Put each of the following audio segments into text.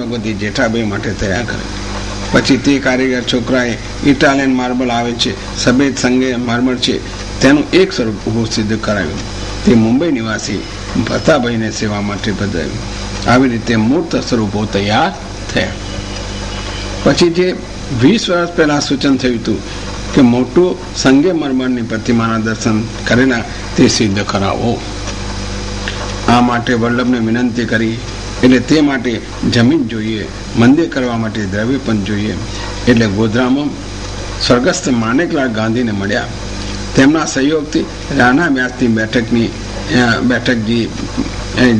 ભગવતી જેઠાભાઈ માટે તૈયાર કરે. પછી તે કારીગર છોકરાએ ઇટાલિયન માર્બલ આવે છે, સફેદ સંગે માર્બલ છે, તેનું એક સ્વરૂપ ઊભું સિદ્ધ કરાવ્યું. તે મુંબઈ નિવાસી ભરતાભાઈને સેવા માટે બદલાવ્યું. આવી રીતે મૂર્ત સ્વરૂપો તૈયાર થયા. પછી જે 20 વર્ષ પહેલા સૂચન થયું હતું કે મોટું સંગે મરમરની પ્રતિમાના દર્શન કરેલા તે સિદ્ધ કરાવો. આ માટે વલ્લભને વિનંતી કરી. એટલે તે માટે જમીન જોઈએ, મંદિર કરવા માટે દ્રવ્ય પણ જોઈએ. એટલે ગોધરામાં સ્વર્ગસ્થ માણેકલાલ ગાંધીને મળ્યા. તેમના સહયોગથી રાણા વ્યાસની બેઠક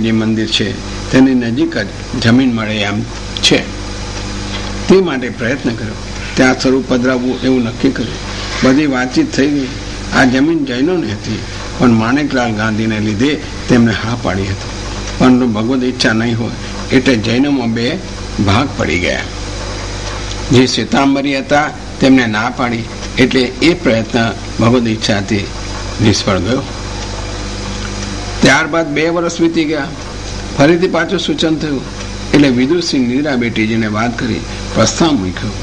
જે મંદિર છે તેની નજીક જ જમીન મળે એમ છે. તે માટે પ્રયત્ન કર્યો. ત્યાં સ્વરૂપ પધરાવવું એવું નક્કી કર્યું. બધી વાતચીત થઈ ગઈ. આ જમીન જૈનોની હતી, પણ માણેકલાલ ગાંધીને લીધે તેમને હા પાડી હતી. પરંતુ ભગવદ ઈચ્છા નહીં હોય એટલે જૈનોમાં 2 ભાગ પડી ગયા. જે શ્વેતાંબરી હતા તેમને ના પાડી એટલે એ પ્રયત્ન ભગવદ ઈચ્છાથી નિષ્ફળ ગયો. ત્યારબાદ 2 વર્ષ વીતી ગયા. ફરીથી પાછું સૂચન થયું એટલે વિદુરસિંહ નીરા બેટીજીને વાત કરી પ્રસ્તાવ મૂક્યો.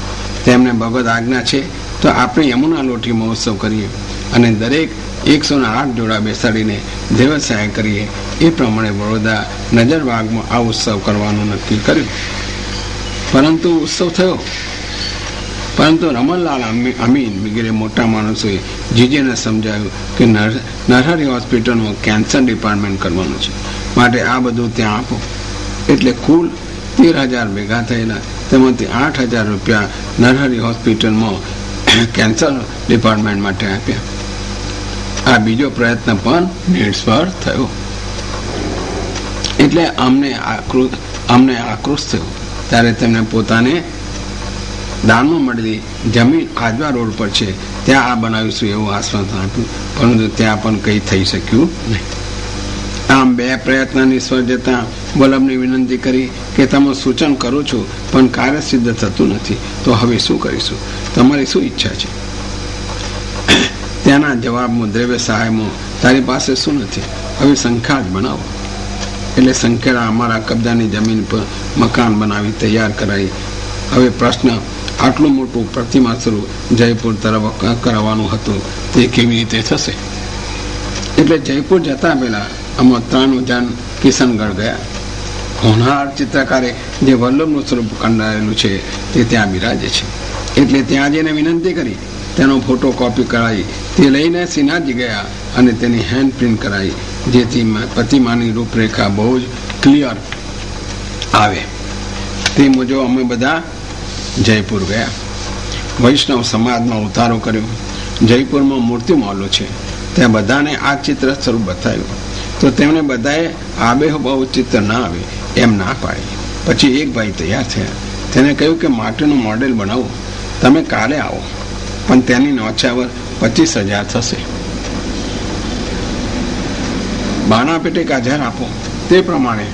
તેમને ભગવદ આજ્ઞા છે તો આપણે યમુના લોટી મહોત્સવ કરીએ અને દરેક 108 જોડા બેસાડીને દેવસાય કરીએ. એ પ્રમાણે વડોદરા નજરબાગમાં આ ઉત્સવ કરવાનું નક્કી કર્યું. પરંતુ ઉત્સવ થયો, પરંતુ રમણલાલ અમીન વગેરે મોટા માણસોએ જીજેને સમજાવ્યું કે નરહરી હોસ્પિટલમાં કેન્સર ડિપાર્ટમેન્ટ કરવાનું છે, માટે આ બધું ત્યાં આપો. એટલે કુલ 13,000 ભેગા થયેલા. તેમાંથી 8,000 રૂપિયા નરહરી હોસ્પિટલમાં કેન્સર ડિપાર્ટમેન્ટ માટે આપ્યા. આ બીજો પ્રયત્ન પણ નિષ્ફળ થયો. એટલે અમને આક્રોશ થયો. ત્યારે તેમને પોતાને દાનમાં મળેલી જમીન આજવા રોડ પર છે ત્યાં આ બનાવીશું એવું આશ્વાસન આપ્યું. પરંતુ ત્યાં પણ કંઈ થઈ શક્યું નહીં. આમ 2 પ્રયત્ન નિષ્ફળ જતા વલ્લભને વિનંતી કરી કે તમે સૂચન કરો છો પણ કાર્ય સિદ્ધ થતું નથી, તો હવે શું કરીશું? તમારી શું ઈચ્છા છે? ત્યાંના જવાબમાં દ્રવ્ય સહાયમાં તારી પાસે શું નથી? હવે સંખ્યા જ બનાવો. એટલે સંખ્યા અમારા કબજાની જમીન પર મકાન બનાવી તૈયાર કરાવી. હવે પ્રશ્ન, આટલું મોટું પ્રતિમા સ્વરૂપ જયપુર તરફ કરાવવાનું હતું તે કેવી રીતે થશે? એટલે જયપુર જતા પહેલા અમે 3 જણ કિશનગઢ ગયા. હોનહાર ચિત્રકારે જે વલ્લભનું સ્વરૂપ કંડારેલું છે તે ત્યાં બિરાજે છે. એટલે ત્યાં જઈને વિનંતી કરી તેનો ફોટો કોપી કરાવી તે લઈને શ્રીનાથજી ગયા અને તેની હેન્ડ પ્રિન્ટ કરાવી, જેથી પ્રતિમાની રૂપરેખા બહુ જ ક્લિયર આવે. તે મુજબ અમે બધા જયપુર ગયા. વૈષ્ણવ સમાજમાં ઉતારો કર્યો. જયપુરમાં મૂર્તિ મહોલ્લો છે, ત્યાં બધાને આ ચિત્ર સ્વરૂપ બતાવ્યું. તો તેમણે બધાએ આબેહૂબ ચિત્ર ના આવે એમ ના પાડી. પછી એક ભાઈ તૈયાર થયા. તેને કહ્યું કે માટીનું મોડેલ બનાવો, તમે કાલે આવો, પણ તેની નોછાવર 25,000 થશે. બાણા પેટે 1,000 આપો. તે પ્રમાણે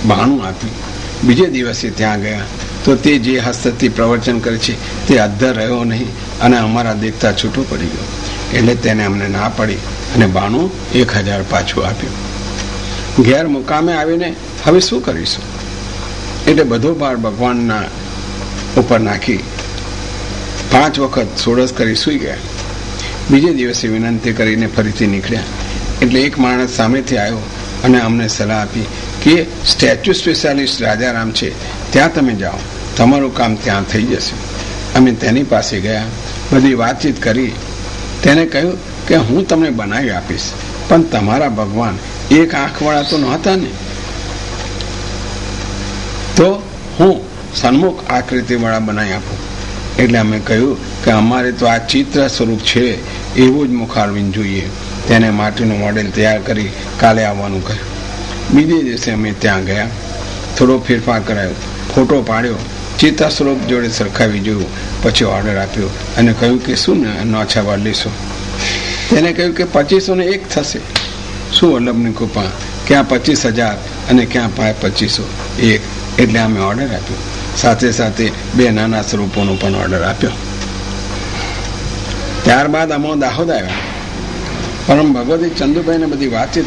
92 આપ્યું. બીજે દિવસે ત્યાં ગયા તો તે જે હસ્તથી પ્રવચન કરે છે તે અધ્ધર રહ્યો નહીં અને અમારા દેખતા છૂટો પડી ગયો. એટલે તેને અમને ના પડી અને 1,000 પાછું આપ્યું. ઘેર મુકામે આવીને હવે શું કરીશું? એટલે બધો ભાર ભગવાનના ઉપર નાખી 5 વખત સોડસ કરી સૂઈ ગયા. બીજે દિવસે વિનંતી કરીને ફરીથી નીકળ્યા. એટલે એક માણસ સામેથી આવ્યો અને અમને સલાહ આપી કે સ્ટેચ્યુ સ્પેશિયાલિસ્ટ રાજારામ છે, ત્યાં તમે જાઓ, તમારું કામ ત્યાં થઈ જશે. અમે તેની પાસે ગયા, બધી વાતચીત કરી. તેને કહ્યું કે હું તમને બનાવી આપીશ, પણ તમારા ભગવાન એક આંખવાળા તો નહોતા ને, તો હું સન્મુખ આકૃતિવાળા બનાવી આપું. એટલે અમે કહ્યું કે અમારે તો આ ચિત્ર સ્વરૂપ છે એવું જ મુખારવિંદ જોઈએ. તેને માટીનું મોડેલ તૈયાર કરી કાલે આવવાનું કહ્યું. બીજે દિવસે અમે ત્યાં ગયા, થોડો ફેરફાર કરાયો, ફોટો પાડ્યો, ચિત્ર સ્વરૂપ જોડે સરખાવી જોયું, પછી ઓર્ડર આપ્યો અને કહ્યું કે શું નોછાવર લેશો? તેને કહ્યું કે 2501 થશે. શું વલ્લભની કૃપા, ક્યાં 25,000 અને ક્યાં 2501. એટલે અમે ઓર્ડર આપ્યો. સાથે સાથે 2 નાના સ્વરૂપોનો પણ ઓર્ડર આપ્યો. ત્યારબાદ અમે દાહોદ આવ્યા. પરમ ભગવતી ચંદુભાઈને બધી વાતચીત